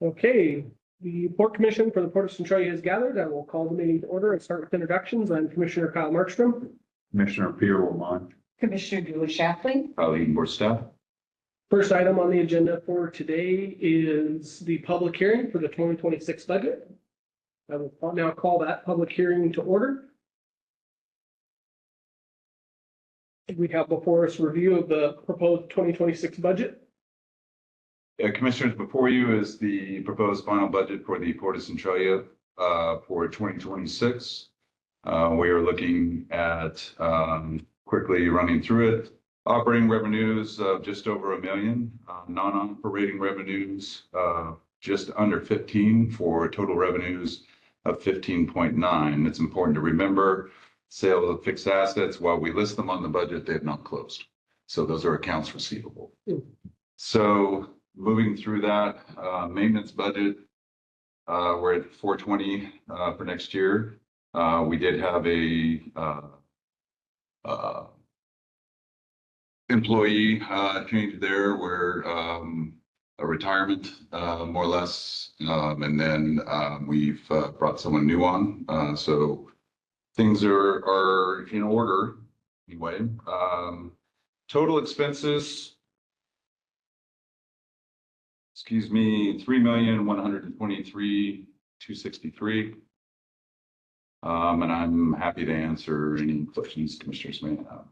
Okay, the Port Commission for the Port of Centralia has gathered. I will call the meeting to order and start with introductions. I'm Commissioner Kyle Markstrom. Commissioner Peter Lamont. Commissioner Julie Shapley. Colleen Borstaff. First item on the agenda for today is the public hearing for the 2026 budget. I will now call that public hearing to order. We have before us review of the proposed 2026 budget. Commissioners, before you is the proposed final budget for the Port of Centralia for 2026. We are looking at quickly running through it. Operating revenues of just over $1 million, non-operating revenues just under 15 for total revenues of 15.9. It's important to remember sale of fixed assets, while we list them on the budget, they have not closed. So those are accounts receivable. So moving through that, maintenance budget, we're at 420 for next year. We did have a employee change there where a retirement more or less, and then we've brought someone new on. So things are in order anyway. Total expenses, excuse me, $3,123,263. And I'm happy to answer any questions commissioners may have.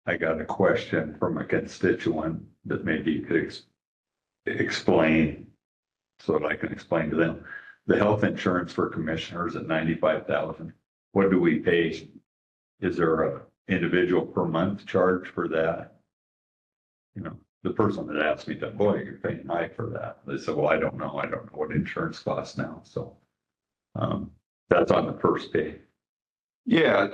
I got a question from a constituent that maybe you could explain so that I can explain to them. The health insurance for commissioners at $95,000. What do we pay? Is there a individual per month charge for that? You know, the person that asked me that, boy, you're paying high for that. They said, well, I don't know what insurance costs now. So that's on the first pay. Yeah,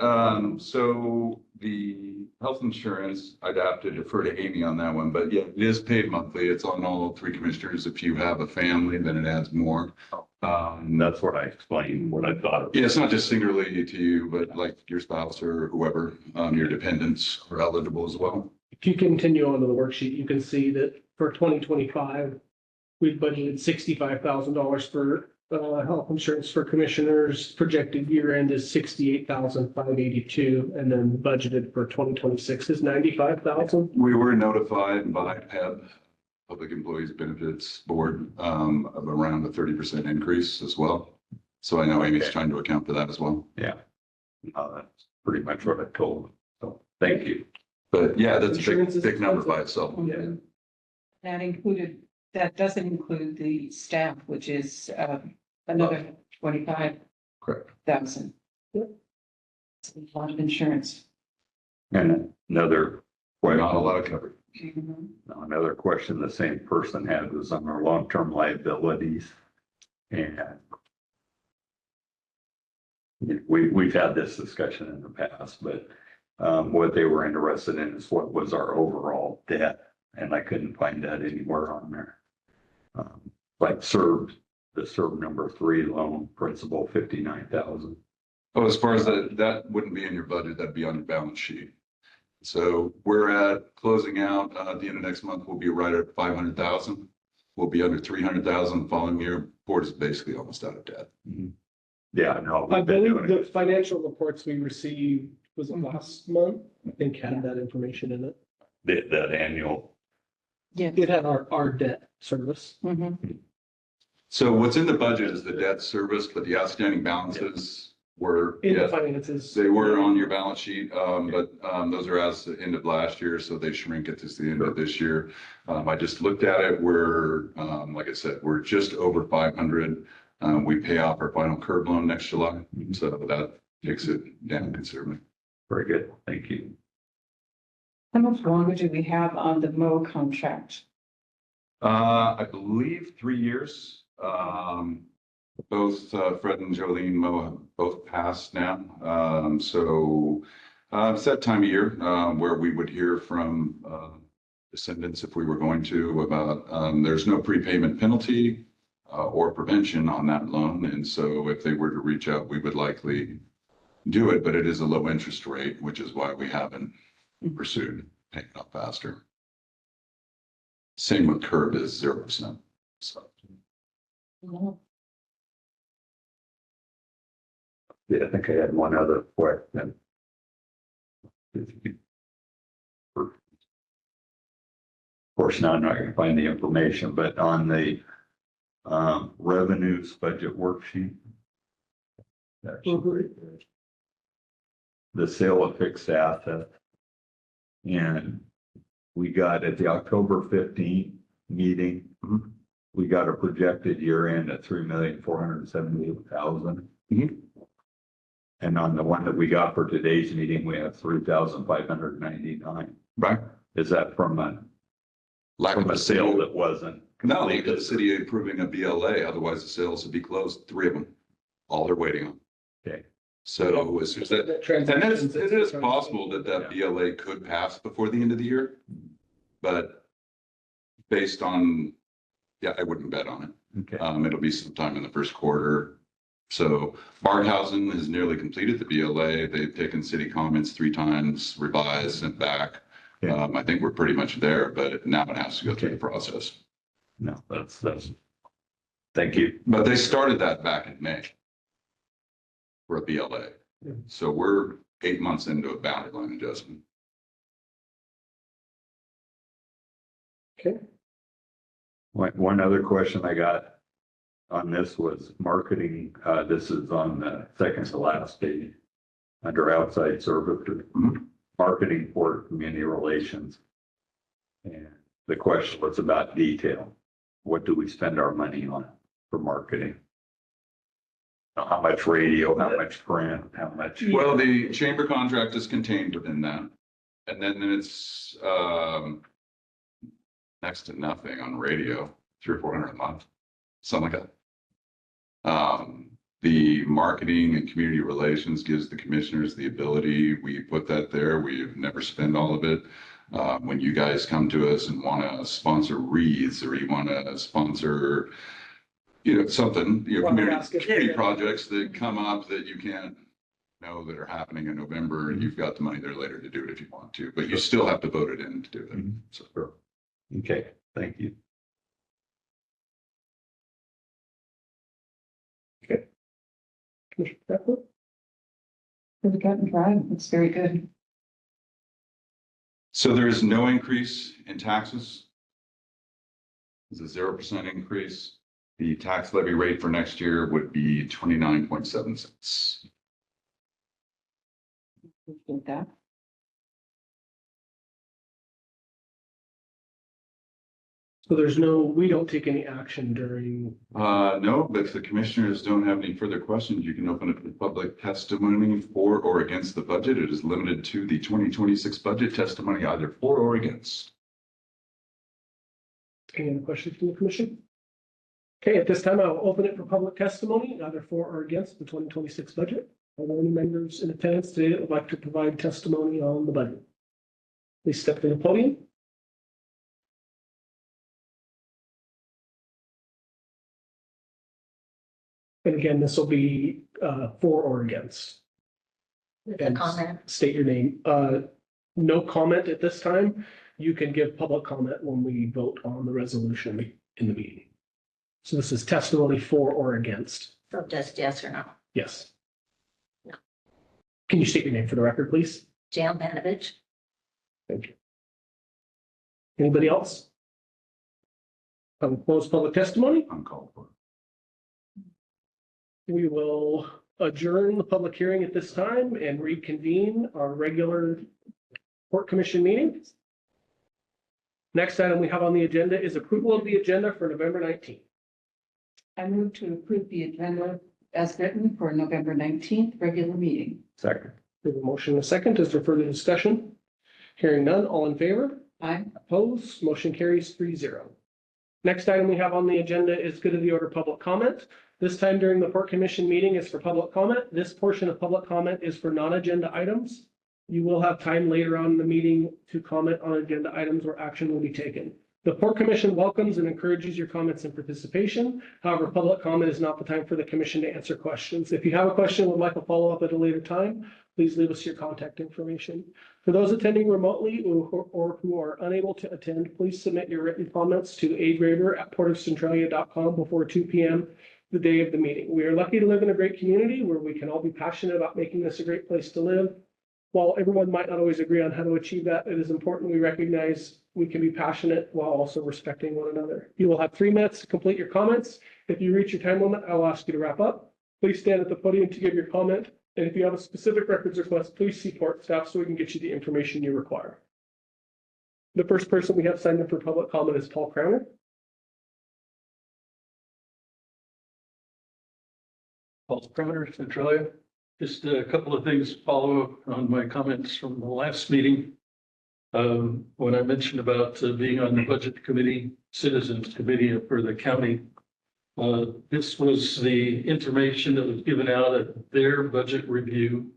so the health insurance, I'd have to defer to Amy on that one, but yeah, it is paid monthly. It's on all three commissioners. If you have a family, then it adds more. That's what I explained, what I thought of. Yeah, it's not just singularly to you, but like your spouse or whoever, your dependents are eligible as well. If you continue on to the worksheet, you can see that for 2025, we've budgeted $65,000 for health insurance for commissioners. Projected year end is $68,582, and then budgeted for 2026 is $95,000. We were notified by PEB, Public Employees Benefits Board, of around a 30% increase as well. So I know Amy's trying to account for that as well. Yeah, that's pretty much what I told them. So thank you. But yeah, that's a big number by itself. Yeah. That doesn't include the staff, which is another 25,000. Correct. It's a lot of insurance. And another question. Not a lot of coverage. Another question the same person had was on our long-term liabilities. And we've had this discussion in the past, but what they were interested in is what was our overall debt. And I couldn't find that anywhere on there. Like the SERB number 3 loan principal, 59,000. Oh, as far as that wouldn't be in your budget, that'd be on your balance sheet. So we're at closing out at the end of next month. We'll be right at 500,000. We'll be under 300,000 the following year. Board is basically almost out of debt. Mm-hmm. Yeah, no, I believe the financial reports we received was last month. I think had that information in it. That annual. Yeah. It had our debt service. So what's in the budget is the debt service, but the outstanding balances were In the finances. they were on your balance sheet, but those are as the end of last year, so they shrink at the end of this year. I just looked at it. We're like I said, we're just over 500. We pay off our final curb loan next July, so that takes it down considerably. Very good. Thank you. How much longer do we have on the Mo contract? I believe 3 years. Both Fred and Jolene Mo have both passed now. So it's that time of year where we would hear from descendants if we were going to about there's no prepayment penalty or prevention on that loan. And so if they were to reach out, we would likely do it, but it is a low interest rate, which is why we haven't pursued paying it off faster. Same with curb is 0%. So, Yeah, I think I had one other question. Of course, now I'm not gonna find the information, but on the revenues budget worksheet. Actually, the sale of fixed assets. And we got at the October 15th meeting, we got a projected year end at 3,478,000. And on the one that we got for today's meeting, we have 3,599. right. Is that from a sale that wasn't? No, look at the city approving a BLA, otherwise the sales would be closed, 3 of them, all they're waiting on. Okay. So as soon as that, and it is possible that BLA could pass before the end of the year. But based on, yeah, I wouldn't bet on it. Okay. It'll be sometime in the first quarter. So Markhausen has nearly completed the BLA. They've taken city comments 3 times, revised, sent back. Yeah. I think we're pretty much there, but now it has to go through the process. No, that's, thank you. But they started that back in May for a BLA. So we're 8 months into a boundary line adjustment. Okay. One other question I got on this was marketing. This is on the second to last page under outside services, marketing for community relations. And the question was about detail. What do we spend our money on for marketing? How much radio, how much print, how much? Well, the chamber contract is contained within that. And then it's next to nothing on radio, 300 or 400 a month, something like that. The marketing and community relations gives the commissioners the ability, we put that there, we've never spent all of it. When you guys come to us and want to sponsor wreaths, or you want to sponsor, something, community projects that come up that you can't know that are happening in November, and you've got the money there later to do it if you want to, but you still have to vote it in to do it. So. Okay, thank you. Commissioner Beckler? For the cut and dry, it's very good. So there is no increase in taxes. It's a 0% increase. The tax levy rate for next year would be 29.7 cents. Appreciate that. So we don't take any action during. No, but if the commissioners don't have any further questions, you can open up the public testimony for or against the budget. It is limited to the 2026 budget testimony, either for or against. Any other questions from the commission? Okay, at this time, I'll open it for public testimony, either for or against the 2026 budget. Are there any members in attendance today that would like to provide testimony on the budget? Please step to the podium. And again, this will be for or against. A comment. State your name. No comment at this time. You can give public comment when we vote on the resolution in the meeting. So this is testimony for or against. So just yes or no. Yes. No. Can you state your name for the record, please? Jan Panovich. Thank you. Anybody else? I'll close public testimony. Uncalled for. We will adjourn the public hearing at this time and reconvene our regular Port Commission meeting. Next item we have on the agenda is approval of the agenda for November 19th. I move to approve the agenda as written for November 19th, regular meeting. Second. We have a motion and a second. Is there further discussion? Hearing none, all in favor? Aye. Opposed? Motion carries 3-0. Next item we have on the agenda is good of the order public comment. This time during the Port Commission meeting is for public comment. This portion of public comment is for non-agenda items. You will have time later on in the meeting to comment on agenda items where action will be taken. The Port Commission welcomes and encourages your comments and participation. However, public comment is not the time for the commission to answer questions. If you have a question and would like a follow-up at a later time, please leave us your contact information. For those attending remotely or who are unable to attend, please submit your written comments to agrader@portofcentralia.com before 2 p.m. the day of the meeting. We are lucky to live in a great community where we can all be passionate about making this a great place to live. While everyone might not always agree on how to achieve that, it is important we recognize we can be passionate while also respecting one another. You will have 3 minutes to complete your comments. If you reach your time limit, I'll ask you to wrap up. Please stand at the podium to give your comment. And if you have a specific records request, please see court staff so we can get you the information you require. The first person we have signed up for public comment is Paul Crowner. Paul Crowner, Centralia. Just a couple of things to follow up on my comments from the last meeting. When I mentioned about being on the budget committee, citizens committee for the county. This was the information that was given out at their budget review.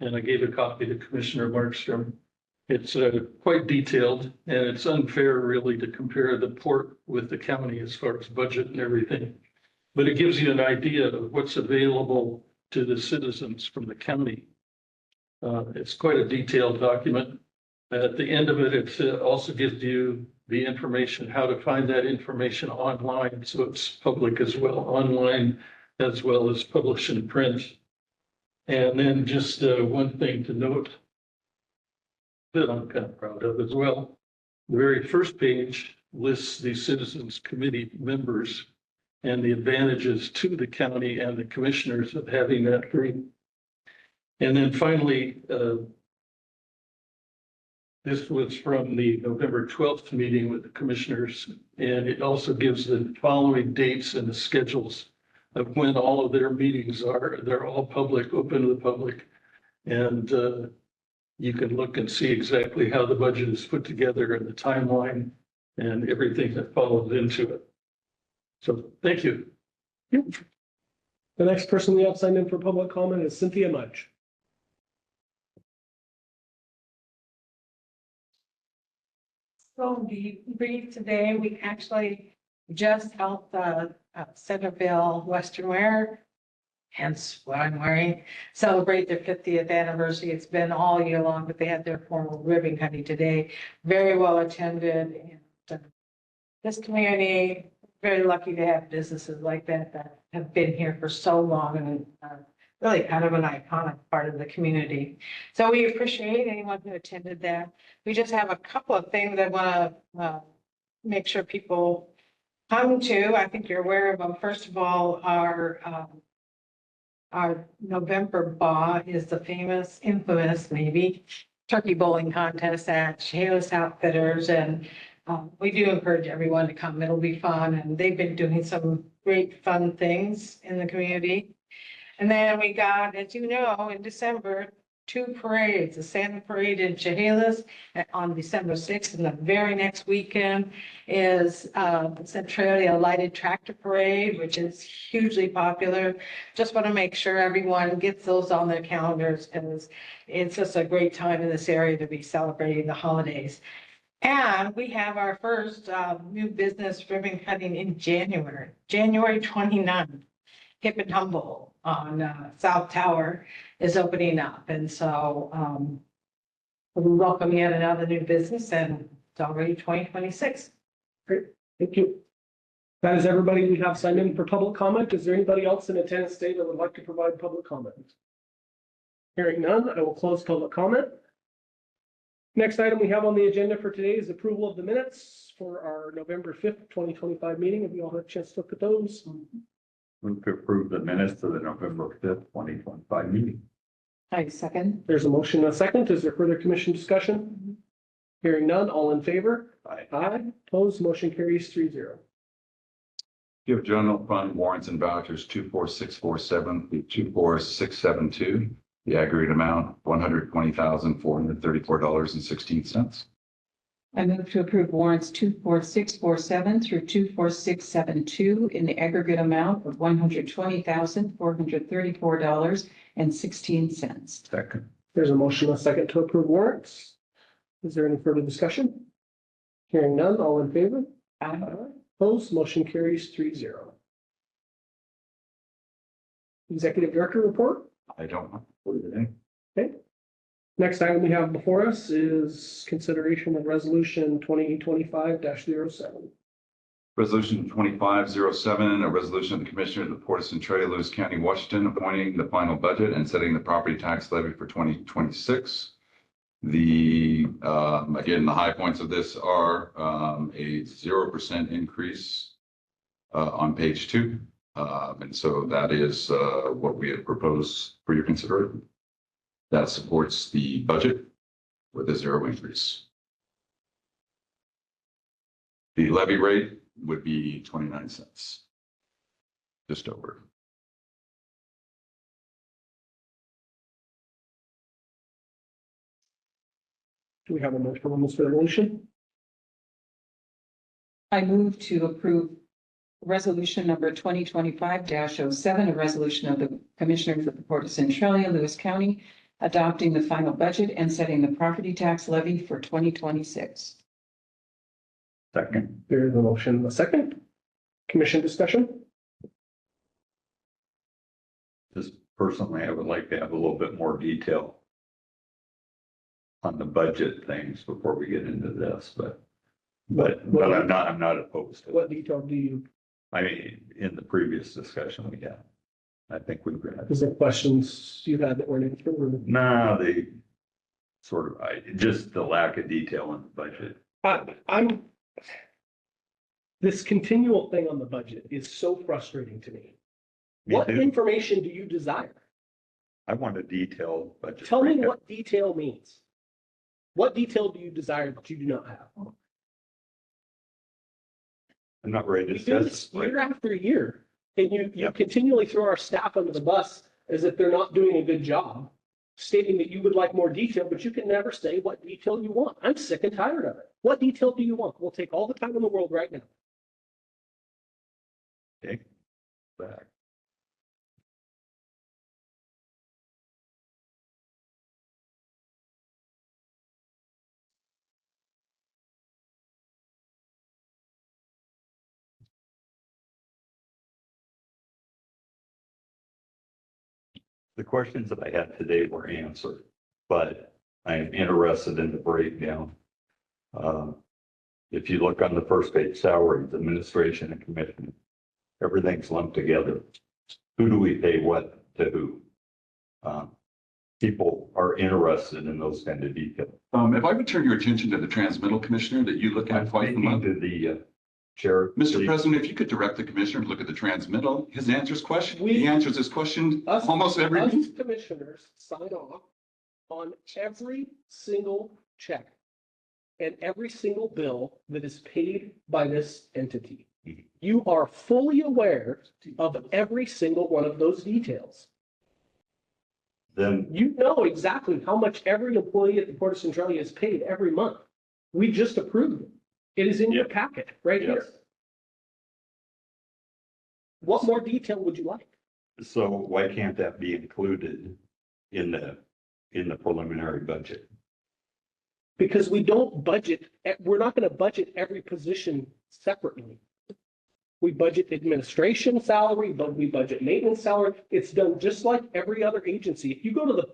And I gave a copy to Commissioner Markstrom. It's quite detailed, and it's unfair really to compare the port with the county as far as budget and everything. But it gives you an idea of what's available to the citizens from the county. It's quite a detailed document. At the end of it, it also gives you the information, how to find that information online. So it's public as well, online as well as published in print. And then just one thing to note that I'm kind of proud of as well. The very first page lists the Citizens Committee members and the advantages to the county and the commissioners of having that group. And then finally, this was from the November 12th meeting with the commissioners, and it also gives the following dates and the schedules of when all of their meetings are. They're all public, open to the public. And you can look and see exactly how the budget is put together and the timeline and everything that follows into it. So thank you. The next person we have signed in for public comment is Cynthia Mudge. So be brief today. We actually just helped Centerville Western Wear, hence what I'm wearing, celebrate their 50th anniversary. It's been all year long, but they had their formal ribbon cutting today. Very well attended. And this community, very lucky to have businesses like that have been here for so long and really kind of an iconic part of the community. So we appreciate anyone who attended that. We just have a couple of things I want to make sure people come to. I think you're aware of them. First of all, our November BAW is the famous, infamous maybe, turkey bowling contest at Chehalis Outfitters. And we do encourage everyone to come. It'll be fun. And they've been doing some great fun things in the community. And then we got, as you know, in December, 2 parades, the Santa Parade in Chehalis on December 6th, and the very next weekend is Centralia Lighted Tractor Parade, which is hugely popular. Just want to make sure everyone gets those on their calendars because it's just a great time in this area to be celebrating the holidays. And we have our first new business ribbon cutting in January 29th. Hip and Humble on South Tower is opening up. And so we welcome yet another new business, and it's already 2026. Great, thank you. That is everybody we have signed in for public comment. Is there anybody else in attendance today that would like to provide public comment? Hearing none, I will close public comment. Next item we have on the agenda for today is approval of the minutes for our November 5th, 2025 meeting. Have you all had a chance to look at those? Move to approve the minutes of the November 5th, 2025 meeting. I second. There's a motion and a second. Is there further commission discussion? Hearing none, all in favor? Aye. Aye. Opposed, motion carries 3-0. You have general fund warrants and vouchers 24647 through 24672. The aggregate amount, $120,434.16. I move to approve warrants 24647 through 24672 in the aggregate amount of $120,434.16. Second. There's a motion and a second to approve warrants. Is there any further discussion? Hearing none, all in favor? Aye. Opposed, motion carries 3-0. Executive Director report. I don't know for today. Okay. Next item we have before us is consideration of resolution 2025-07. Resolution 2507, a resolution of the Commissioner of the Port of Centralia, Lewis County, Washington, appointing the final budget and setting the property tax levy for 2026. Again, the high points of this are a 0% increase on page 2. And so that is what we have proposed for your consideration. That supports the budget with a 0 increase. The levy rate would be 29 cents, just over. Do we have a motion on this resolution? I move to approve resolution number 2025-07, a resolution of the Commissioners of the Port of Centralia, Lewis County, adopting the final budget and setting the property tax levy for 2026. Second. There's a motion and a second. Commission discussion? Just personally, I would like to have a little bit more detail on the budget things before we get into this, but I'm not opposed to it. What detail do you, I mean, in the previous discussion we had, I think we've got, is there questions you had that weren't answered? no, they sort of, just the lack of detail in the budget. I'm, this continual thing on the budget is so frustrating to me. Me What too. information do you desire? I want a detailed budget. Tell me breakdown. what detail means. What detail do you desire that you do not have? I'm not ready to We do discuss this this right year now. after year, and you Yep. continually throw our staff under the bus as if they're not doing a good job, stating that you would like more detail, but you can never say what detail you want. I'm sick and tired of it. What detail do you want? We'll take all the time in the world right now. Okay. Back. The questions that I had today were answered, but I'm interested in the breakdown. If you look on the first page, salaries, administration and commission, everything's lumped together. Who do we pay what to who? People are interested in those kind of details. If I would turn your attention to the transmittal, Commissioner, that you look I'm at twice a speaking month. to the chair. Mr. President, if you could direct the commissioner to look at the transmittal, his answers question, he answers his question Us- almost every Us week. commissioners sign off on every single check and every single bill that is paid by this entity. Mhm. You are fully aware of every single one of those details. Then You know exactly how much every employee at the Port of Centralia is paid every month. We just approved it. It is in your packet right here. Yes. What more detail would you like? So why can't that be included in the preliminary budget? Because we don't budget, we're not going to budget every position separately. We budget administration salary, but we budget maintenance salary. It's done just like every other agency. If you go to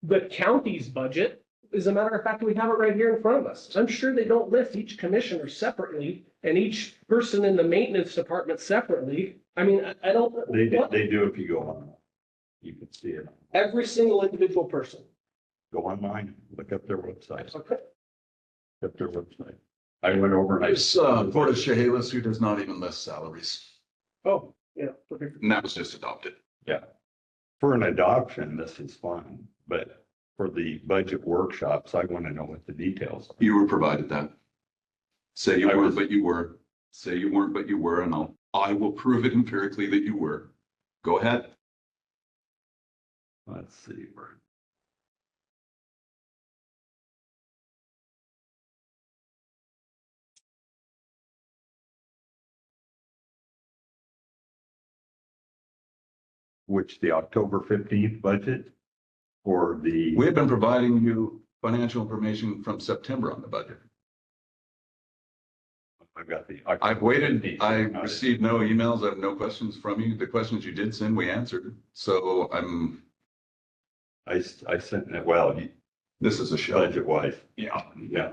the county's budget, as a matter of fact, we have it right here in front of us. I'm sure they don't list each commissioner separately and each person in the maintenance department separately. I mean, I don't. what? They do if you go on. You can see it. Every single individual person. Go online, look up their website, Okay. look up their website. I went over and I. There's Port of Chehalis who does not even list salaries, Oh, yeah. Okay. and that was just adopted. Yeah. For an adoption, this is fine, but for the budget workshops, I want to know what the details are. You were provided that. Say you I weren't, was- but you were. Say you weren't, but you were, and I will prove it empirically that you were. Go ahead. Let's see. Which, the October 15th budget or the? We have been providing you financial information from September on the budget. I've got the. I've waited, I Not it. received no emails, I have no questions from you. The questions you did send, we answered. So I'm, I sent it, well, This is a show. budget wise. Yeah. Yeah.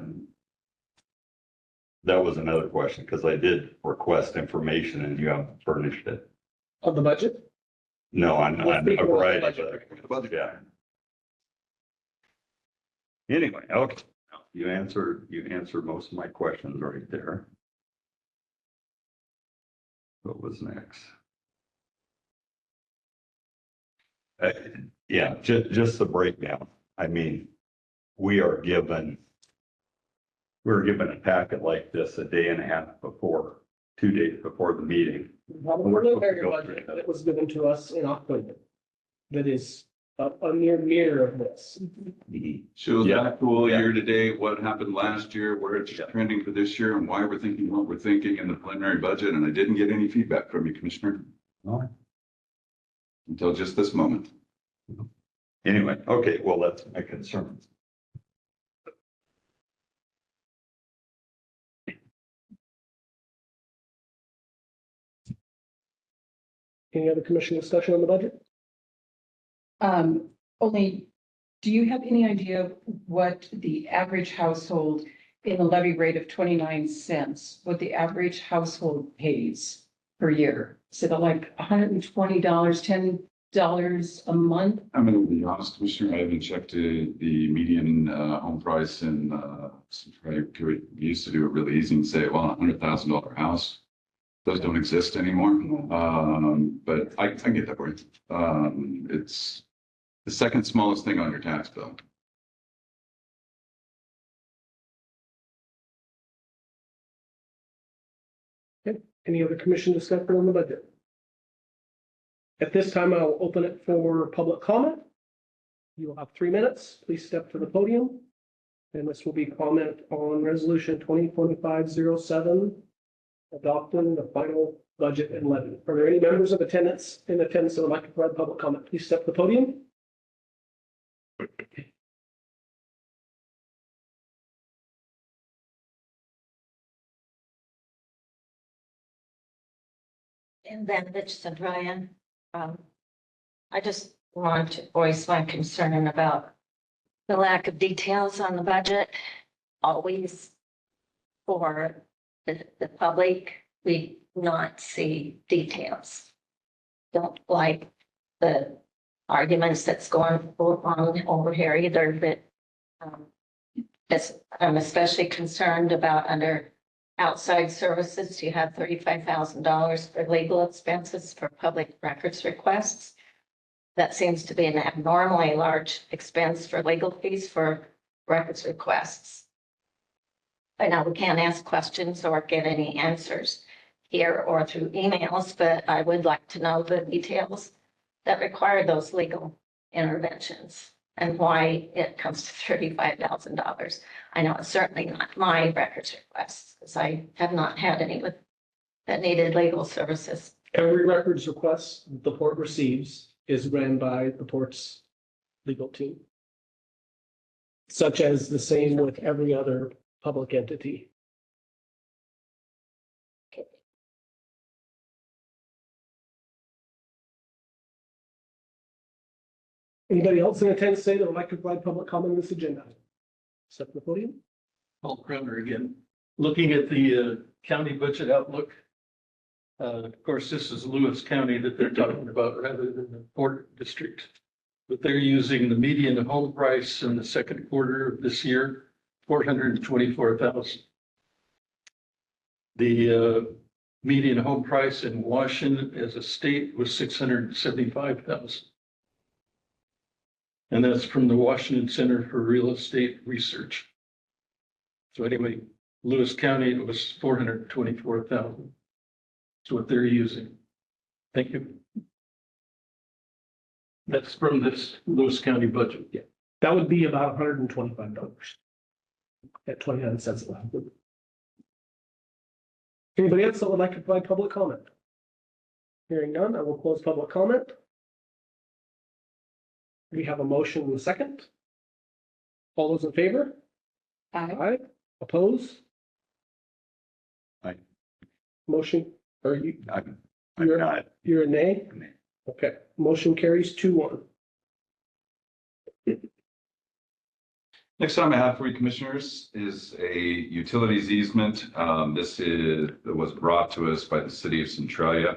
That was another question, because I did request information and you haven't furnished it. Of the budget? No, on We'll a speak about the variety budget. of, yeah. Anyway, okay, you answered most of my questions right there. What was next? Yeah, just the breakdown. I mean, we're given a packet like this a day and a half before, 2 days before the meeting. Have a preliminary budget that was given to us in October. That is a near mirror of this. Shows Yeah. actual Yeah. year to date, what happened last year, where it's Yeah. trending for this year, and why we're thinking what we're thinking in the preliminary budget. And I didn't get any feedback from you, Commissioner, until just this moment. Anyway, okay, well, that's my concern. Any other commission discussion on the budget? Only, do you have any idea what the average household in the levy rate of 29 cents, what the average household pays per year? Is it like $120, $10 a month? I'm going to be honest, Commissioner, I haven't checked the median home price in Centralia. We used to do it really easy and say, well, $100,000 house. Those don't exist anymore. But I get that word. It's the second smallest thing on your tax bill. Any other commission discussion on the budget? At this time, I'll open it for public comment. You'll have 3 minutes. Please step to the podium. And this will be comment on resolution 2025-07, adopting the final budget and levy. Are there any members of attendance that would like to provide public comment? Please step to the podium. And then it's Centralia. I just want to voice my concern about the lack of details on the budget. Always for the public, we not see details. Don't like the arguments that's going on over here either, but I'm especially concerned about under outside services, you have $35,000 for legal expenses for public records requests. That seems to be an abnormally large expense for legal fees for records requests. I know we can't ask questions or get any answers here or through emails, but I would like to know the details that require those legal interventions and why it comes to $35,000. I know it's certainly not my records requests because I have not had any that needed legal services. Every records request the port receives is ran by the port's legal team. Such as the same with every other public entity. Anybody else in attendance say that would like to provide public comment on this agenda? Step to the podium. Paul Crowner again. Looking at the county budget outlook. Of course, this is Lewis County that they're talking about rather than the Port District. But they're using the median home price in the second quarter of this year, $424,000. The median home price in Washington as a state was $675,000. And that's from the Washington Center for Real Estate Research. So anyway, Lewis County, it was 424,000. That's what they're using. Thank you. That's from this Lewis County budget. Yeah, that would be about $125 at 29 cents a lot. Anybody else that would like to provide public comment? Hearing none, I will close public comment. We have a motion and a second. All those in favor? Aye. Oppose? Aye. Motion, or you, I'm You're- not. you're a nay? Nay. Okay, motion carries 2-1. Next item I have for you commissioners is a utilities easement. Was brought to us by the city of Centralia.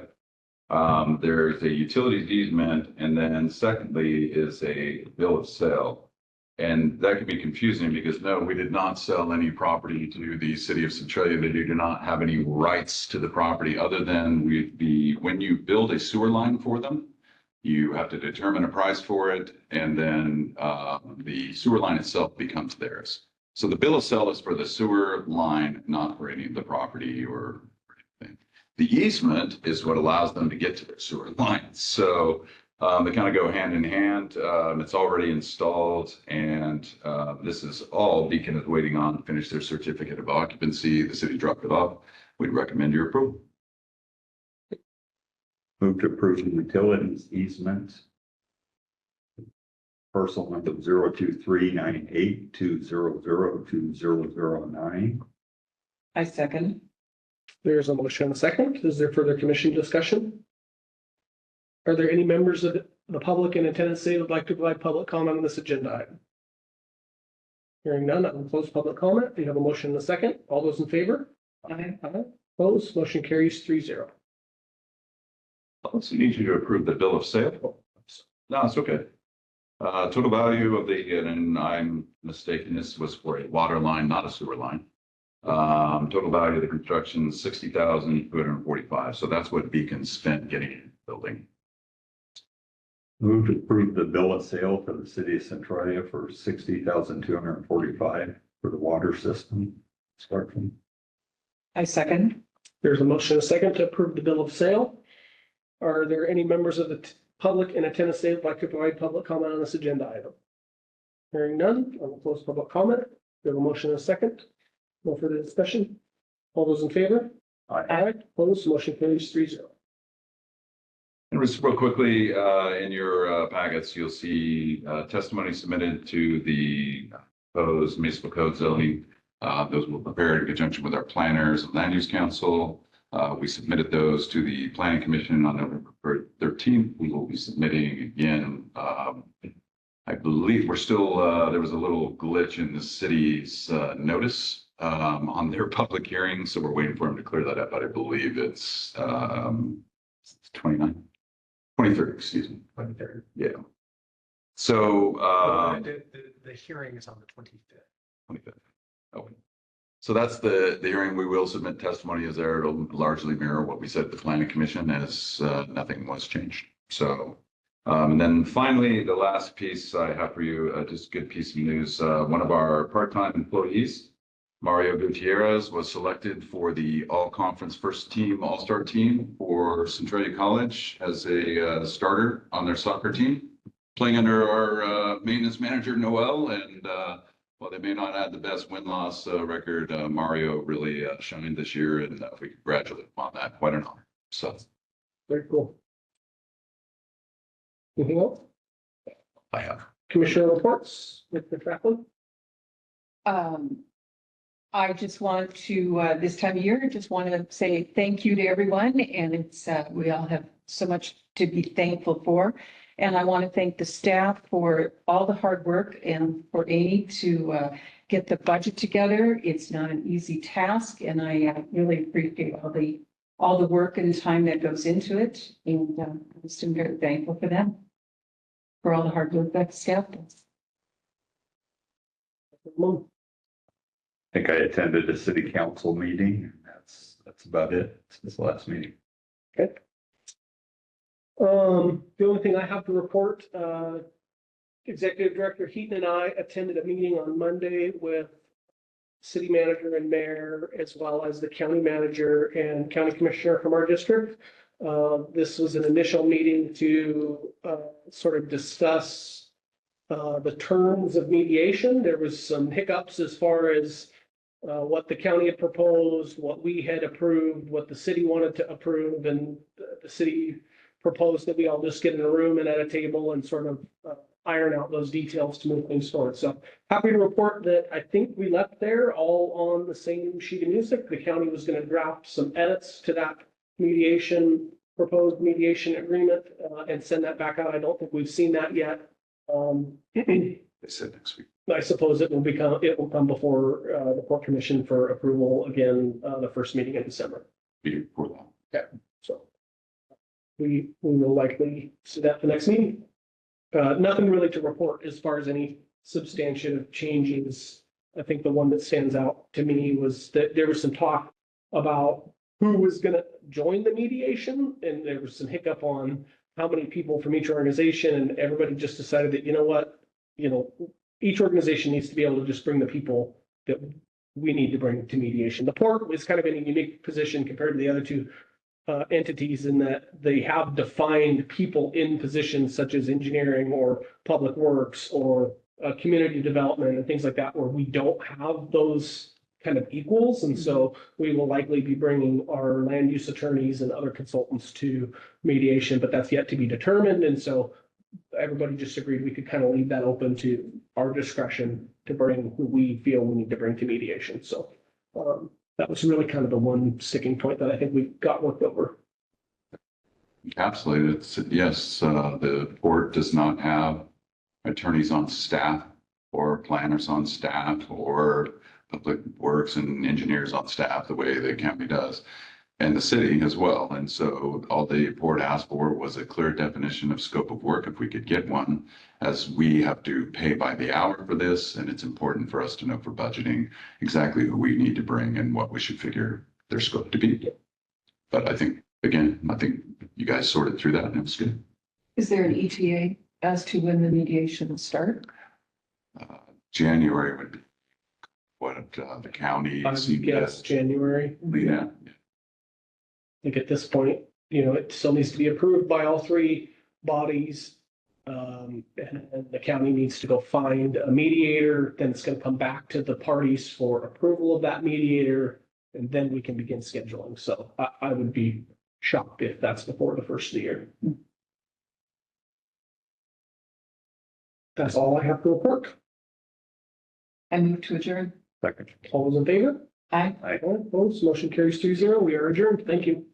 There's a utilities easement, and then secondly is a bill of sale. And that can be confusing because no, we did not sell any property to the city of Centralia. They do not have any rights to the property other than when you build a sewer line for them, you have to determine a price for it, and then the sewer line itself becomes theirs. So the bill of sale is for the sewer line, not for any of the property or anything. The easement is what allows them to get to their sewer line. So they kind of go hand in hand. It's already installed, and this is all Beacon is waiting on to finish their certificate of occupancy. The city dropped it off. We'd recommend your approval. Move to approve the utilities easement. Parcel number 0239820020009. I second. There's a motion and a second. Is there further commission discussion? Are there any members of the public in attendance today who would like to provide public comment on this agenda item? Hearing none, I will close public comment. We have a motion and a second. All those in favor? Aye. Opposed? Motion carries 3-0. I also need you to approve the bill of sale. No, it's okay. Total value of and I'm mistaken, this was for a water line, not a sewer line. Total value of the construction, $60,245. So that's what Beacon spent getting in the building. Move to approve the bill of sale for the city of Centralia for $60,245 for the water system. I second. There's a motion and a second to approve the bill of sale. Are there any members of the public in attendance today who would like to provide public comment on this agenda item? Hearing none, I will close public comment. We have a motion and a second. No further discussion. All those in favor? Aye. Opposed? Motion carries 3-0. And just real quickly, in your packets, you'll see testimony submitted to the proposed municipal code zoning. Those were prepared in conjunction with our planners and land use council. We submitted those to the planning commission on November 13th. We will be submitting again. I believe we're still, there was a little glitch in the city's notice on their public hearing. So we're waiting for them to clear that up, but I believe it's 23rd, excuse me. 23rd. Yeah. So The hearing is on the 25th. 25th. Okay. So that's the hearing. We will submit testimony as there. It'll largely mirror what we said at the planning commission, as nothing was changed. So, and then finally, the last piece I have for you, just a good piece of news. One of our part-time employees, Mario Gutierrez, was selected for the all-conference first team, all-star team for Centralia College as a starter on their soccer team, playing under our maintenance manager, Noel. And while they may not have the best win-loss record, Mario really shined this year, and we congratulate him on that. Quite an honor. So Very cool. Anything else? I have. Commissioner reports, Mr. Franklin? I just want to, this time of year, just want to say thank you to everyone. And it's, we all have so much to be thankful for. And I want to thank the staff for all the hard work and for Amy to get the budget together. It's not an easy task, and I really appreciate all the work and time that goes into it. And I'm just very thankful for them, for all the hard work that the staff does. I think I attended a city council meeting, and that's about it. It's this last meeting. Okay. The only thing I have to report, Executive Director Heaton and I attended a meeting on Monday with city manager and mayor, as well as the county manager and county commissioner from our district. This was an initial meeting to sort of discuss the terms of mediation. There was some hiccups as far as what the county had proposed, what we had approved, what the city wanted to approve, and the city proposed that we all just get in a room and at a table and sort of iron out those details to move things forward. So happy to report that I think we left there all on the same sheet of music. The county was going to draft some edits to that proposed mediation agreement and send that back out. I don't think we've seen that yet. They said next week. I suppose it will come before, the Port Commission for approval again, the first meeting in December. Before that. So we will likely see that the next meeting. Nothing really to report as far as any substantive changes. I think the one that stands out to me was that there was some talk about who was gonna join the mediation, and there was some hiccup on how many people from each organization, and everybody just decided that, you know what, each organization needs to be able to just bring the people that we need to bring to mediation. The port was kind of in a unique position compared to the other two entities in that they have defined people in positions such as engineering or public works or community development and things like that, where we don't have those kind of equals. And so we will likely be bringing our land use attorneys and other consultants to mediation, but that's yet to be determined. And so everybody just agreed we could kind of leave that open to our discretion to bring who we feel we need to bring to mediation. So that was really kind of the one sticking point that I think we got worked over. Absolutely. Yes, the port does not have attorneys on staff or planners on staff or public works and engineers on staff the way the county does, and the city as well. And so all the port asked for was a clear definition of scope of work, if we could get one, as we have to pay by the hour for this. And it's important for us to know for budgeting exactly who we need to bring and what we should figure their scope to be. But I think you guys sorted through that and it was good. Is there an ETA as to when the mediation will start? January would be what the county I seemed guess January. Yeah. I think at this point, it still needs to be approved by all three bodies. And the county needs to go find a mediator, then it's gonna come back to the parties for approval of that mediator, and then we can begin scheduling. So I would be shocked if that's before the first of the year. That's all I have to report. I move to adjourn. Second. All those in favor? Aye. All opposed, motion carries 3-0. We are adjourned. Thank you.